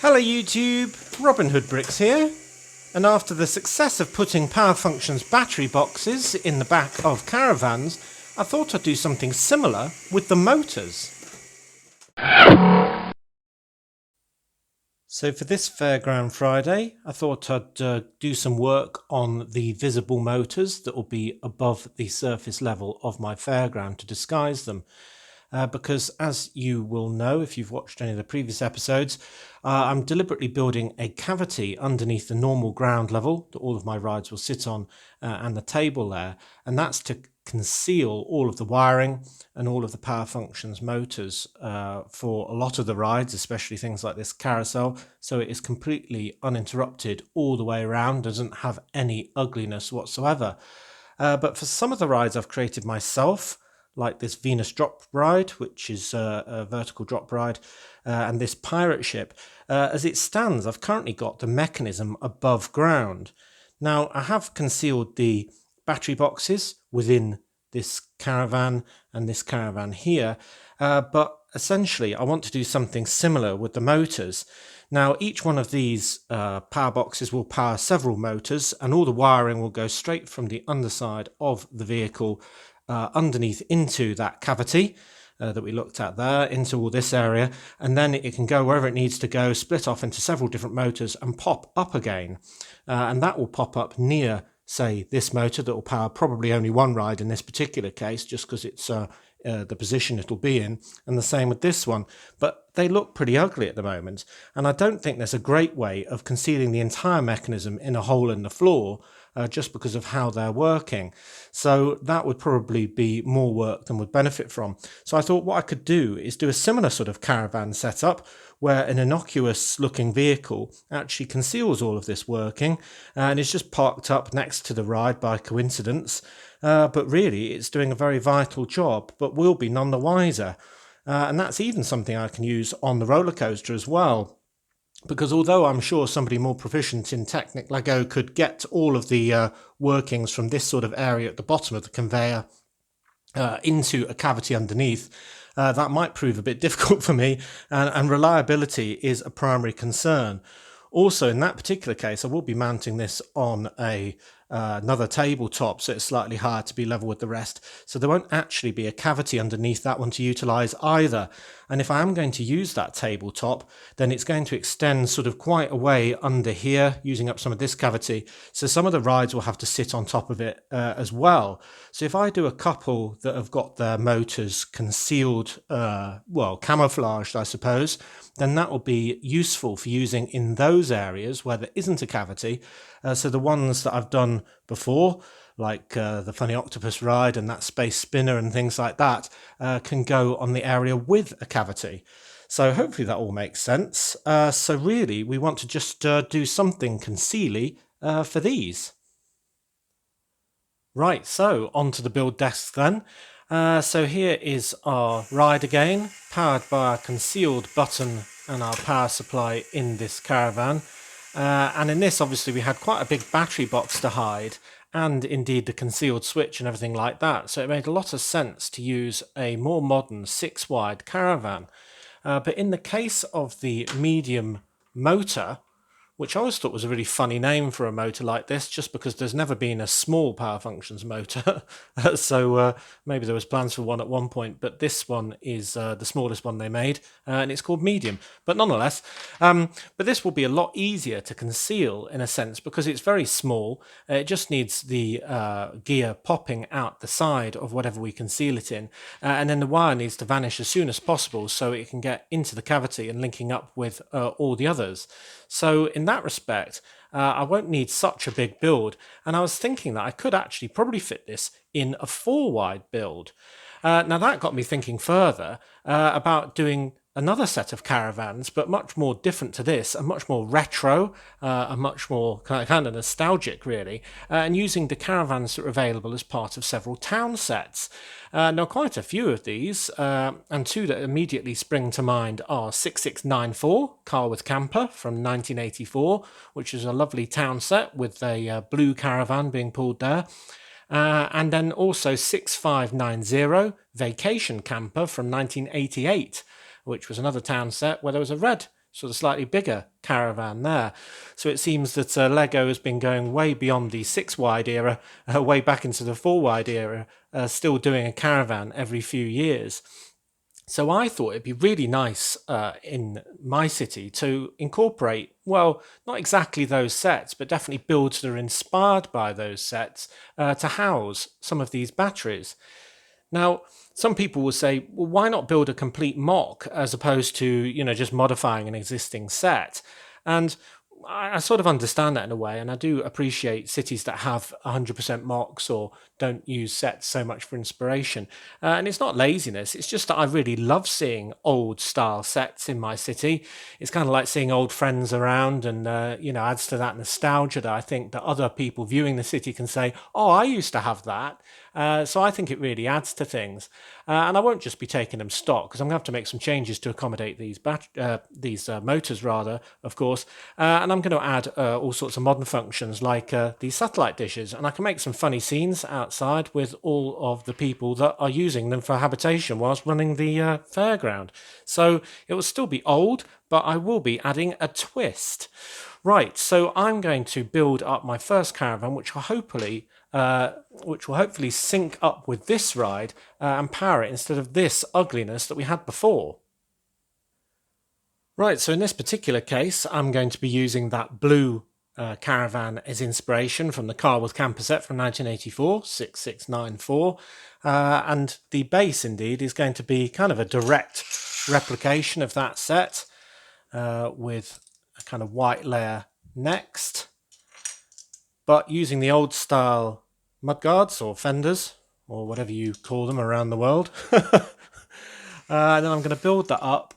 Hello YouTube, Robin Hood Bricks here, and after the success of putting Power Function's battery boxes in the back of Caravans, I thought I'd do something similar with the motors. So for this Fairground Friday, I thought I'd do some work on the visible motors that will be above the surface level of my fairground to disguise them. Because as you will know if you've watched any of the previous episodes, I'm deliberately building a cavity underneath the normal ground level that all of my rides will sit on and the table there, and that's to conceal all of the wiring and all of the Power Functions motors for a lot of the rides, especially things like this carousel, so it is completely uninterrupted all the way around, doesn't have any ugliness whatsoever. But for some of the rides I've created myself, like this Venus drop ride, which is a vertical drop ride, and this pirate ship. As it stands, I've currently got the mechanism above ground. Now, I have concealed the battery boxes within this caravan and this caravan here, but essentially I want to do something similar with the motors. Now, each one of these power boxes will power several motors, and all the wiring will go straight from the underside of the vehicle underneath into that cavity that we looked at there, into all this area, and then it can go wherever it needs to go, split off into several different motors and pop up again. And that will pop up near, say, this motor that will power probably only one ride in this particular case, just because it's the position it'll be in, and the same with this one. But they look pretty ugly at the moment, and I don't think there's a great way of concealing the entire mechanism in a hole in the floor just because of how they're working. So that would probably be more work than would benefit from. So I thought what I could do is do a similar sort of caravan setup where an innocuous looking vehicle actually conceals all of this working and is just parked up next to the ride by coincidence. But really it's doing a very vital job, but will be none the wiser. And that's even something I can use on the roller coaster as well. Because although I'm sure somebody more proficient in Technic Lego could get all of the workings from this sort of area at the bottom of the conveyor into a cavity underneath, that might prove a bit difficult for me, and reliability is a primary concern. Also, in that particular case, I will be mounting this on another tabletop, so it's slightly higher to be level with the rest. So there won't actually be a cavity underneath that one to utilise either. And if I am going to use that tabletop, then it's going to extend sort of quite a way under here, using up some of this cavity. So some of the rides will have to sit on top of it as well. So if I do a couple that have got their motors concealed, well, camouflaged, I suppose, then that will be useful for using in those areas where there isn't a cavity. So the ones that I've done before, like the Funny Octopus ride and that Space Spinner and things like that, can go on the area with a cavity. So hopefully that all makes sense. So really, we want to just do something concealy for these. Right, so onto the build desk then. So here is our ride again, powered by our concealed button and our power supply in this caravan. And in this, obviously, we had quite a big battery box to hide, and indeed the concealed switch and everything like that. So it made a lot of sense to use a more modern 6-wide caravan. But in the case of the medium motor, which I always thought was a really funny name for a motor like this, just because there's never been a small Power Functions motor. So maybe there was plans for one at one point, but this one is the smallest one they made, and it's called Medium. But nonetheless, but this will be a lot easier to conceal in a sense, because it's very small. It just needs the gear popping out the side of whatever we conceal it in, and then the wire needs to vanish as soon as possible so it can get into the cavity and linking up with all the others. So in that respect, I won't need such a big build, and I was thinking that I could actually probably fit this in a 4-wide build. Now that got me thinking further about doing another set of caravans, but much more different to this, and much more retro, and much more kind of nostalgic, really, and using the caravans that are available as part of several town sets. Now, quite a few of these, and two that immediately spring to mind are 6694, Carworth Camper from 1984, which is a lovely town set with a blue caravan being pulled there. And then also 6590, Vacation Camper from 1988, which was another town set where there was a red sort of slightly bigger caravan there. So it seems that Lego has been going way beyond the 6-wide era, way back into the 4-wide era, still doing a caravan every few years. So I thought it'd be really nice in my city to incorporate, well, not exactly those sets, but definitely builds that are inspired by those sets to house some of these batteries. Now, some people will say, well, why not build a complete mock as opposed to, just modifying an existing set? And I sort of understand that in a way, and I do appreciate cities that have 100% mocks or don't use sets so much for inspiration. And it's not laziness, it's just that I really love seeing old style sets in my city. It's kind of like seeing old friends around, and, adds to that nostalgia that I think that other people viewing the city can say, oh, I used to have that. So I think it really adds to things. And I won't just be taking them stock, because I'm going to have to make some changes to accommodate these motors, rather, of course. And I'm going to add all sorts of modern functions like these satellite dishes. And I can make some funny scenes outside with all of the people that are using them for habitation whilst running the fairground. So it will still be old, but I will be adding a twist. Right, so I'm going to build up my first caravan, which will hopefully sync up with this ride and power it instead of this ugliness that we had before. Right, so in this particular case, I'm going to be using that blue Caravan as inspiration from the car with camper set from 1984, 6694. And the base, indeed, is going to be kind of a direct replication of that set with a kind of white layer next, but using the old style mudguards or fenders or whatever you call them around the world. And then I'm going to build that up.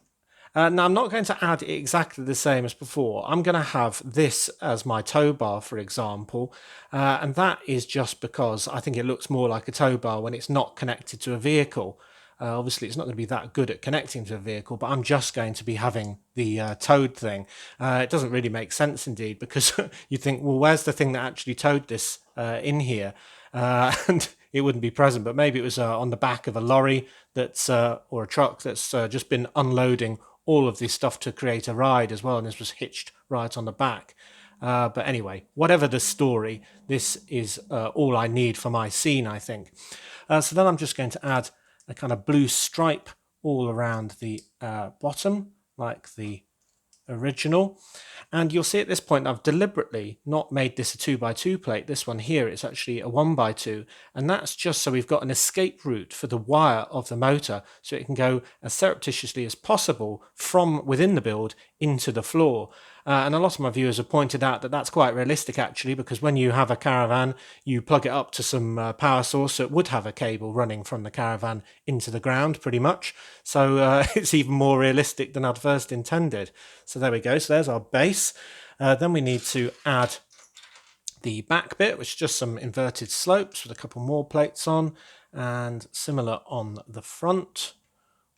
Now, I'm not going to add exactly the same as before. I'm going to have this as my tow bar, for example, and that is just because I think it looks more like a tow bar when it's not connected to a vehicle. Obviously, it's not going to be that good at connecting to a vehicle, but I'm just going to be having the towed thing. It doesn't really make sense, indeed, because you think, well, where's the thing that actually towed this in here? And it wouldn't be present, but maybe it was on the back of a lorry that's or a truck that's just been unloading all of this stuff to create a ride as well, and this was hitched right on the back. But anyway, whatever the story, this is all I need for my scene, I think. So then I'm just going to add a kind of blue stripe all around the bottom, like the original. And you'll see at this point I've deliberately not made this a 2x2 plate. This one here is actually a 1x2, and that's just so we've got an escape route for the wire of the motor, so it can go as surreptitiously as possible from within the build into the floor. And a lot of my viewers have pointed out that that's quite realistic, actually, because when you have a Caravan, you plug it up to some power source, so it would have a cable running from the Caravan into the ground, pretty much. So it's even more realistic than I'd first intended. So there we go. So there's our base. Then we need to add the back bit, which is just some inverted slopes with a couple more plates on, and similar on the front.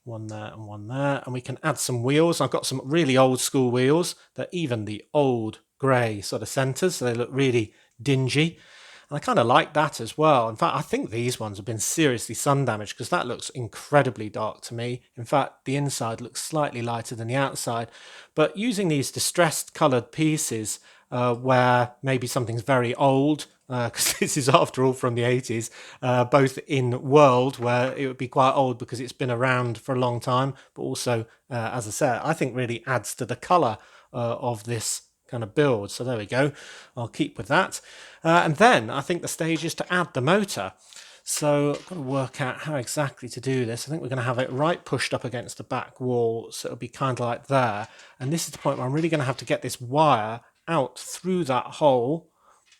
One there and one there, and we can add some wheels. I've got some really old school wheels that even the old grey sort of centres, so they look really dingy, and I kind of like that as well. In fact, I think these ones have been seriously sun damaged, because that looks incredibly dark to me. In fact, the inside looks slightly lighter than the outside, but using these distressed coloured pieces where maybe something's very old, because this is after all from the 80s, both in world where it would be quite old because it's been around for a long time, but also, as I said, I think really adds to the colour of this kind of build. So there we go, I'll keep with that. And then I think the stage is to add the motor. So I've got to work out how exactly to do this. I think we're going to have it right pushed up against the back wall, so it'll be kind of like there. And this is the point where I'm really going to have to get this wire out through that hole,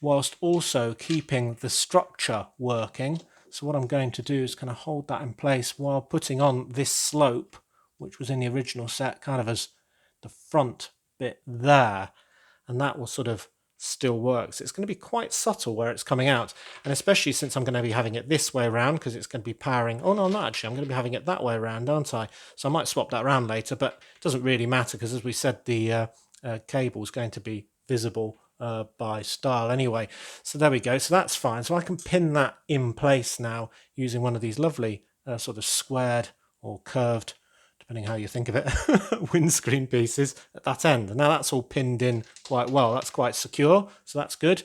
whilst also keeping the structure working. So what I'm going to do is kind of hold that in place while putting on this slope, which was in the original set, kind of as the front bit there. And that will sort of still work. So it's going to be quite subtle where it's coming out. And especially since I'm going to be having it this way around, because it's going to be powering... Oh, no, not actually. I'm going to be having it that way around, aren't I? So I might swap that around later, but it doesn't really matter, because as we said, the cable is going to be visible by style anyway. So there we go. So that's fine. So I can pin that in place now using one of these lovely sort of squared or curved, depending how you think of it, windscreen pieces at that end. Now that's all pinned in quite well. That's quite secure, so that's good.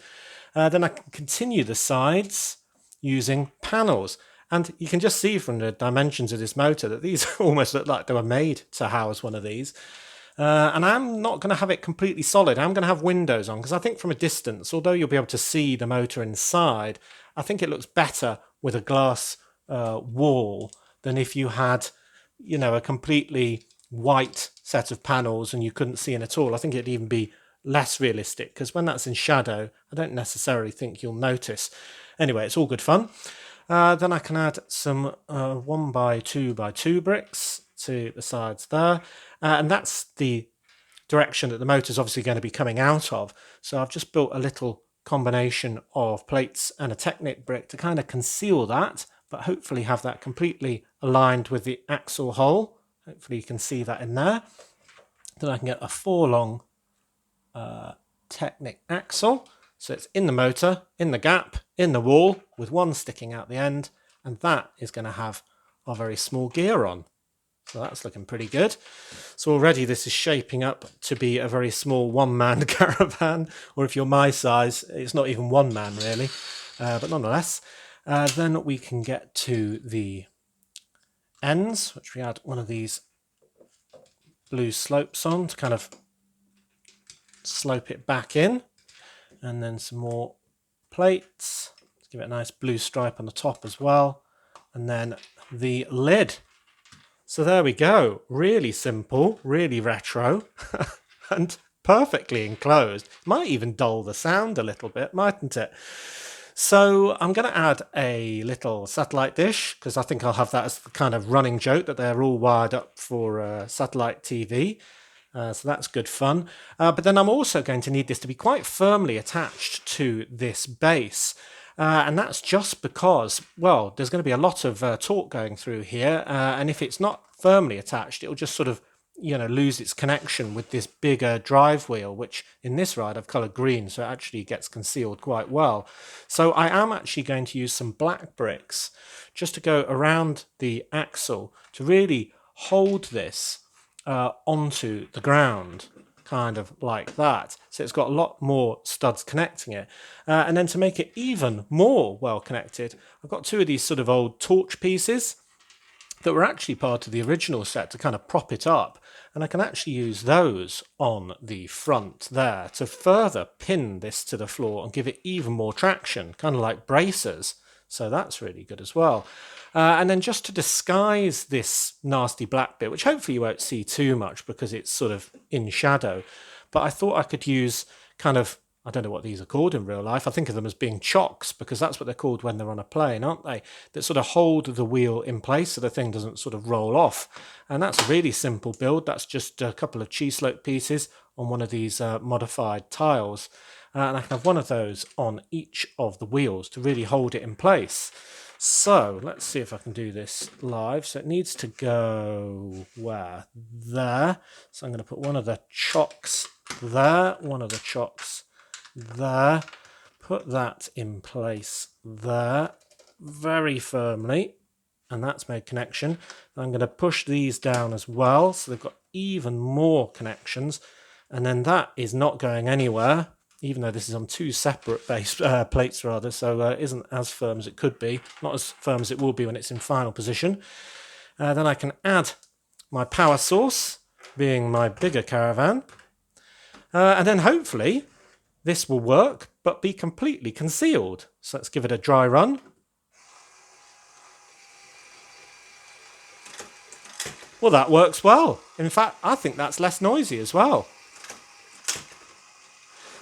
Then I can continue the sides using panels. And you can just see from the dimensions of this motor that these almost look like they were made to house one of these. And I'm not going to have it completely solid. I'm going to have windows on because I think from a distance, although you'll be able to see the motor inside, I think it looks better with a glass wall than if you had, you know, a completely white set of panels and you couldn't see in at all. I think it'd even be less realistic because when that's in shadow, I don't necessarily think you'll notice. Anyway, it's all good fun. Then I can add some 1x2x2 bricks to the sides there. And that's the direction that the motor is obviously going to be coming out of. So I've just built a little combination of plates and a Technic brick to kind of conceal that, but hopefully have that completely aligned with the axle hole. Hopefully you can see that in there. Then I can get a 4-long Technic axle. So it's in the motor, in the gap, in the wall, with one sticking out the end, and that is going to have our very small gear on. So that's looking pretty good. So already this is shaping up to be a very small one-man caravan, or if you're my size, it's not even one man really, but nonetheless. Then we can get to the ends, which we add one of these blue slopes on to kind of slope it back in, and then some more plates to give it a nice blue stripe on the top as well, and then the lid. So there we go, really simple, really retro, and perfectly enclosed. Might even dull the sound a little bit, mightn't it? So I'm going to add a little satellite dish, because I think I'll have that as the kind of running joke that they're all wired up for satellite TV. So that's good fun. But then I'm also going to need this to be quite firmly attached to this base. And that's just because, well, there's going to be a lot of torque going through here. And if it's not firmly attached, it'll just sort of, you know, lose its connection with this bigger drive wheel, which in this ride I've coloured green, so it actually gets concealed quite well. So I am actually going to use some black bricks just to go around the axle to really hold this onto the ground, kind of like that. So it's got a lot more studs connecting it. And then to make it even more well connected, I've got two of these sort of old torch pieces that were actually part of the original set to kind of prop it up. And I can actually use those on the front there to further pin this to the floor and give it even more traction, kind of like bracers. So that's really good as well. And then just to disguise this nasty black bit, which hopefully you won't see too much because it's sort of in shadow, but I thought I could use kind of, I don't know what these are called in real life. I think of them as being chocks because that's what they're called when they're on a plane, aren't they? That sort of hold the wheel in place so the thing doesn't sort of roll off. And that's a really simple build. That's just a couple of cheese slope pieces on one of these modified tiles. And I can have one of those on each of the wheels to really hold it in place. So let's see if I can do this live. So it needs to go where? There. So I'm going to put one of the chocks there, one of the chocks there, put that in place there very firmly, and that's made connection. I'm going to push these down as well so they've got even more connections, and then that is not going anywhere, even though this is on two separate plates rather, so it isn't as firm as it could be, not as firm as it will be when it's in final position. Then I can add my power source, being my bigger Caravan, and then hopefully this will work, but be completely concealed. So let's give it a dry run. Well, that works well. In fact, I think that's less noisy as well.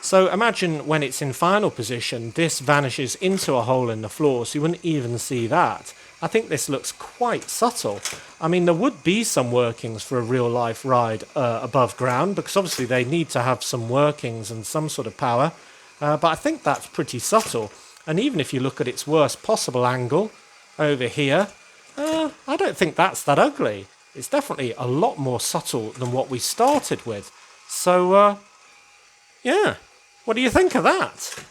So imagine when it's in final position, this vanishes into a hole in the floor, so you wouldn't even see that. I think this looks quite subtle. I mean, there would be some workings for a real-life ride above ground, because obviously they need to have some workings and some sort of power. But I think that's pretty subtle. And even if you look at its worst possible angle over here, I don't think that's that ugly. It's definitely a lot more subtle than what we started with. So, yeah. What do you think of that?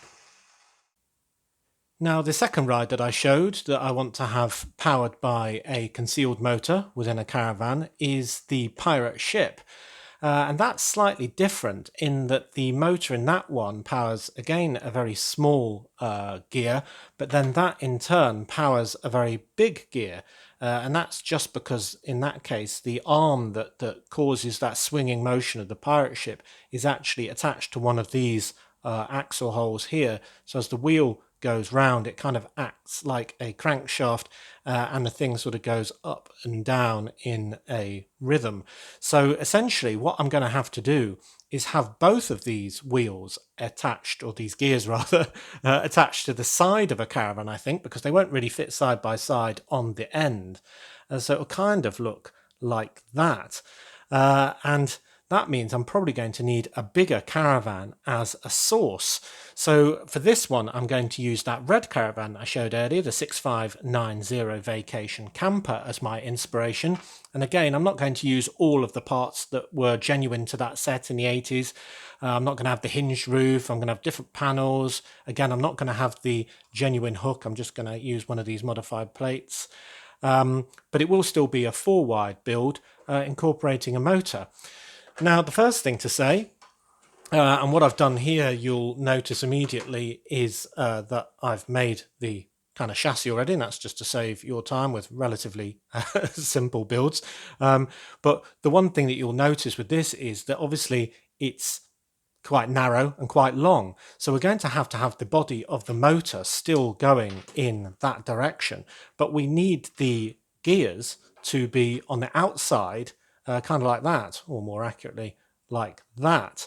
Now, the second ride that I showed that I want to have powered by a concealed motor within a caravan is the pirate ship. And that's slightly different in that the motor in that one powers, again, a very small gear, but then that in turn powers a very big gear. And that's just because in that case, the arm that causes that swinging motion of the pirate ship is actually attached to one of these axle holes here. So as the wheel goes round, it kind of acts like a crankshaft, and the thing sort of goes up and down in a rhythm. So essentially what I'm going to have to do is have both of these wheels attached, or these gears rather, attached to the side of a caravan, I think, because they won't really fit side by side on the end. So it'll kind of look like that. And that means I'm probably going to need a bigger caravan as a source. So for this one, I'm going to use that red caravan I showed earlier, the 6590 Vacation Camper, as my inspiration. And again, I'm not going to use all of the parts that were genuine to that set in the 80s. I'm not going to have the hinged roof. I'm going to have different panels. Again, I'm not going to have the genuine hook. I'm just going to use one of these modified plates. But it will still be a 4-wide build, incorporating a motor. Now, the first thing to say, and what I've done here, you'll notice immediately, is that I've made the kind of chassis already, and that's just to save your time with relatively simple builds. But the one thing that you'll notice with this is that obviously it's quite narrow and quite long. So we're going to have the body of the motor still going in that direction, but we need the gears to be on the outside, kind of like that, or more accurately, like that.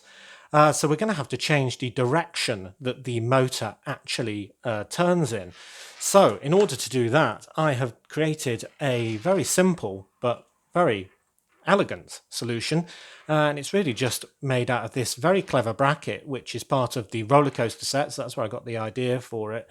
So we're going to have to change the direction that the motor actually turns in. So in order to do that, I have created a very simple but very elegant solution, and it's really just made out of this very clever bracket, which is part of the roller coaster set, so that's where I got the idea for it,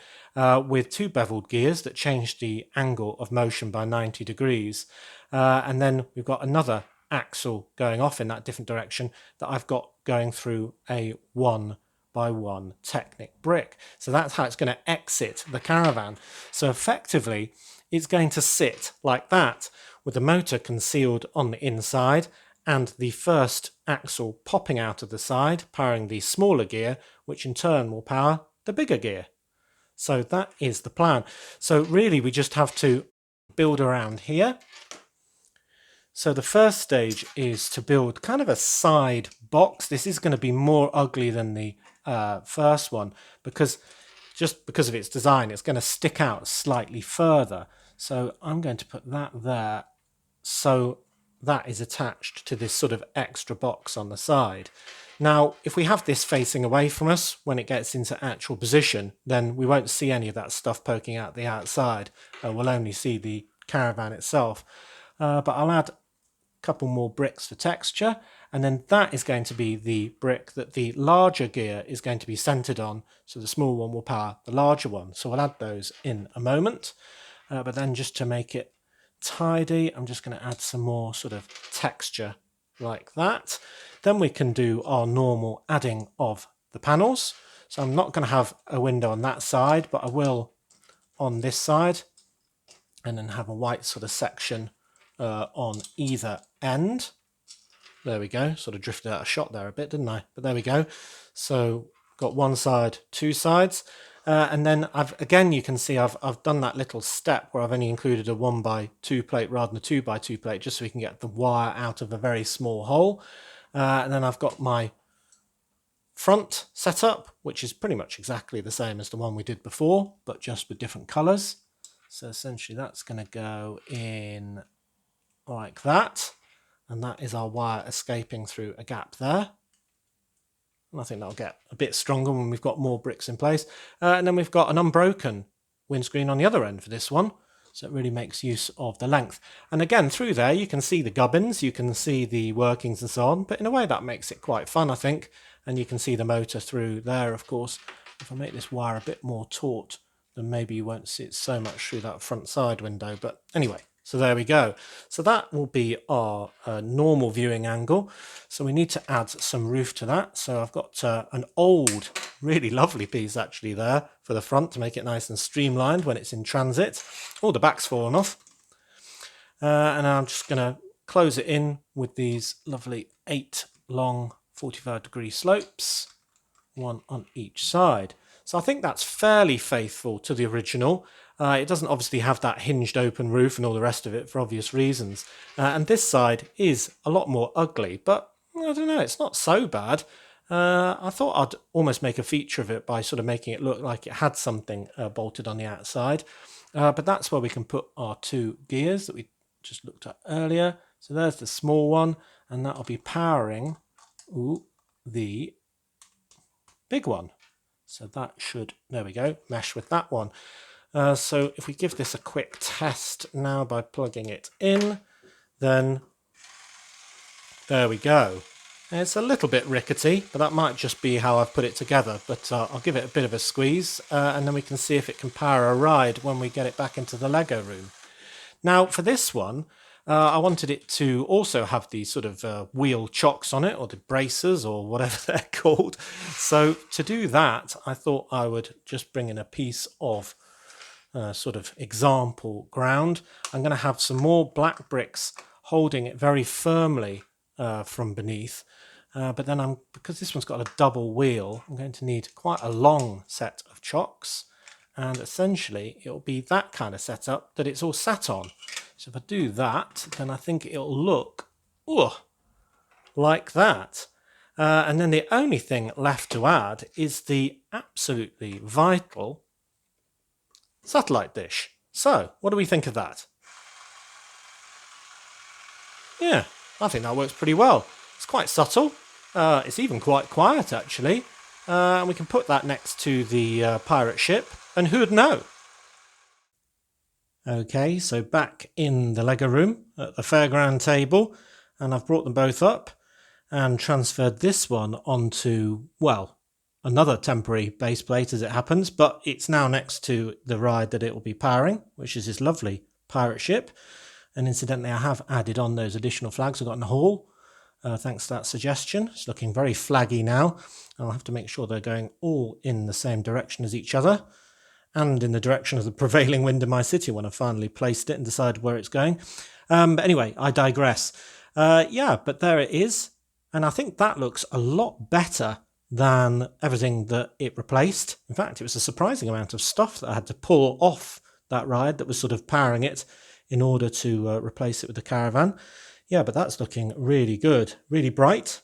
with 2 beveled gears that change the angle of motion by 90 degrees, and then we've got another axle going off in that different direction that I've got going through a 1x1 Technic brick. So that's how it's going to exit the caravan. So effectively it's going to sit like that, with the motor concealed on the inside and the first axle popping out of the side, powering the smaller gear, which in turn will power the bigger gear. So that is the plan. So really we just have to build around here. So the first stage is to build kind of a side box. This is going to be more ugly than the first one, because just because of its design, it's going to stick out slightly further. So I'm going to put that there, so that is attached to this sort of extra box on the side. Now, if we have this facing away from us when it gets into actual position, then we won't see any of that stuff poking out the outside. We'll only see the caravan itself. But I'll add couple more bricks for texture, and then that is going to be the brick that the larger gear is going to be centered on, so the small one will power the larger one. So we'll add those in a moment, but then just to make it tidy, I'm just going to add some more sort of texture like that. Then we can do our normal adding of the panels. So I'm not going to have a window on that side, but I will on this side, and then have a white sort of section on either end. There we go, sort of drifted out of shot there a bit, didn't I? But there we go. So got one side, 2 sides, and then again you can see I've done that little step where I've only included a 1x2 plate rather than a 2x2 plate, just so we can get the wire out of a very small hole. And then I've got my front setup, which is pretty much exactly the same as the one we did before, but just with different colours. So essentially that's going to go in like that, and that is our wire escaping through a gap there. And I think that'll get a bit stronger when we've got more bricks in place. And then we've got an unbroken windscreen on the other end for this one, so it really makes use of the length. And again, through there you can see the gubbins, you can see the workings and so on, but in a way that makes it quite fun, I think. And you can see the motor through there, of course. If I make this wire a bit more taut, then maybe you won't see it so much through that front side window, but anyway, So there we go. So that will be our normal viewing angle. So we need to add some roof to that. So I've got an old, really lovely piece actually there for the front to make it nice and streamlined when it's in transit. Oh, the back's fallen off. And I'm just going to close it in with these lovely 8 long 45-degree slopes, one on each side. So I think that's fairly faithful to the original. It doesn't obviously have that hinged open roof and all the rest of it for obvious reasons. And this side is a lot more ugly, but I don't know, it's not so bad. I thought I'd almost make a feature of it by sort of making it look like it had something bolted on the outside. But that's where we can put our 2 gears that we just looked at earlier. So there's the small one, and that'll be powering the big one. So that should, there we go, mesh with that one. So if we give this a quick test now by plugging it in, then there we go. It's a little bit rickety, but that might just be how I've put it together. But I'll give it a bit of a squeeze, and then we can see if it can power a ride when we get it back into the Lego room. Now for this one, I wanted it to also have these sort of wheel chocks on it, or the bracers, or whatever they're called. So to do that, I thought I would just bring in a piece of sort of example ground. I'm going to have some more black bricks holding it very firmly from beneath. But then because this one's got a double wheel, I'm going to need quite a long set of chocks. And essentially, it'll be that kind of setup that it's all sat on. So if I do that, then I think it'll look like that. And then the only thing left to add is the absolutely vital satellite dish. So, what do we think of that? Yeah, I think that works pretty well. It's quite subtle. It's even quite quiet, actually. And we can put that next to the pirate ship. And who'd know? Okay, so back in the Lego room at the fairground table, and I've brought them both up and transferred this one onto, well, another temporary base plate as it happens, but it's now next to the ride that it will be powering, which is this lovely pirate ship. And incidentally, I have added on those additional flags I've got in the hall, thanks to that suggestion. It's looking very flaggy now. I'll have to make sure they're going all in the same direction as each other, and in the direction of the prevailing wind in my city when I finally placed it and decided where it's going. But anyway, I digress. Yeah, but there it is. And I think that looks a lot better than everything that it replaced. In fact, it was a surprising amount of stuff that I had to pull off that ride that was sort of powering it in order to replace it with the Caravan. Yeah, but that's looking really good, really bright.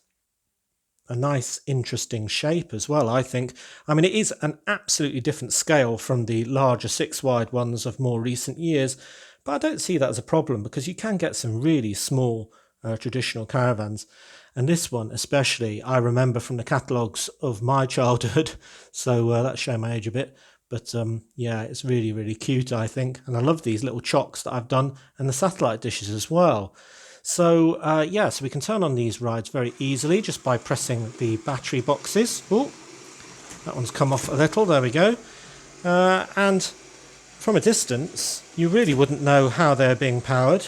A nice, interesting shape as well, I think. I mean, it is an absolutely different scale from the larger 6-wide ones of more recent years, but I don't see that as a problem because you can get some really small traditional Caravans. And this one especially, I remember from the catalogues of my childhood, so that's showing my age a bit. But yeah, it's really, really cute, I think. And I love these little chocks that I've done and the satellite dishes as well. So yeah, so we can turn on these rides very easily just by pressing the battery boxes. Oh, that one's come off a little, there we go. And from a distance, you really wouldn't know how they're being powered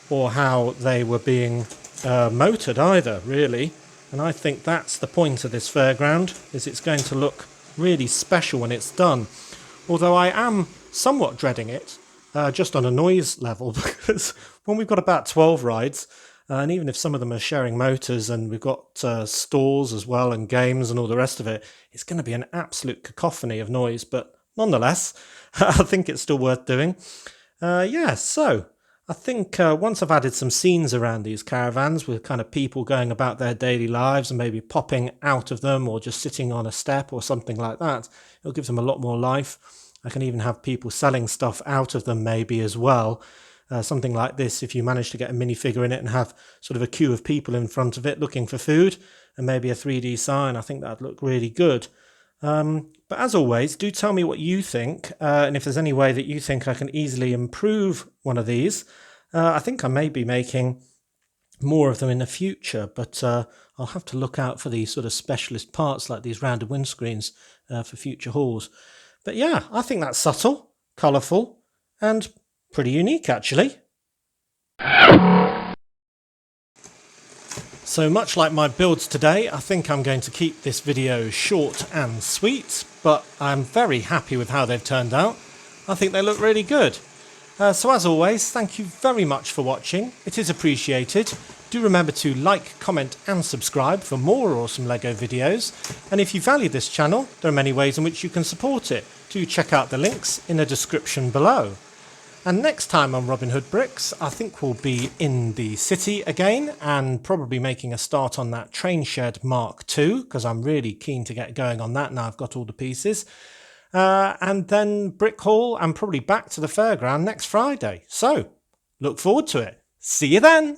or how they were being motored either, really. And I think that's the point of this fairground, is it's going to look really special when it's done. Although I am somewhat dreading it, just on a noise level, because when we've got about 12 rides, and even if some of them are sharing motors and we've got stalls as well and games and all the rest of it, it's going to be an absolute cacophony of noise. But nonetheless, I think it's still worth doing. Yeah, so I think once I've added some scenes around these caravans with kind of people going about their daily lives and maybe popping out of them or just sitting on a step or something like that, it'll give them a lot more life. I can even have people selling stuff out of them maybe as well. Something like this, if you manage to get a minifigure in it and have sort of a queue of people in front of it looking for food and maybe a 3D sign, I think that'd look really good. But as always, do tell me what you think, and if there's any way that you think I can easily improve one of these. I think I may be making more of them in the future, but I'll have to look out for these sort of specialist parts like these rounded windscreens for future hauls. But yeah, I think that's subtle, colourful, and pretty unique actually. So much like my builds today, I think I'm going to keep this video short and sweet, but I'm very happy with how they've turned out. I think they look really good. So as always, thank you very much for watching. It is appreciated. Do remember to like, comment and subscribe for more awesome LEGO videos. And if you value this channel, there are many ways in which you can support it. Do check out the links in the description below. And next time on Robin Hood Bricks, I think we'll be in the city again and probably making a start on that train shed Mark II, because I'm really keen to get going on that now I've got all the pieces. And then Brick Hall and probably back to the fairground next Friday. So, look forward to it. See you then!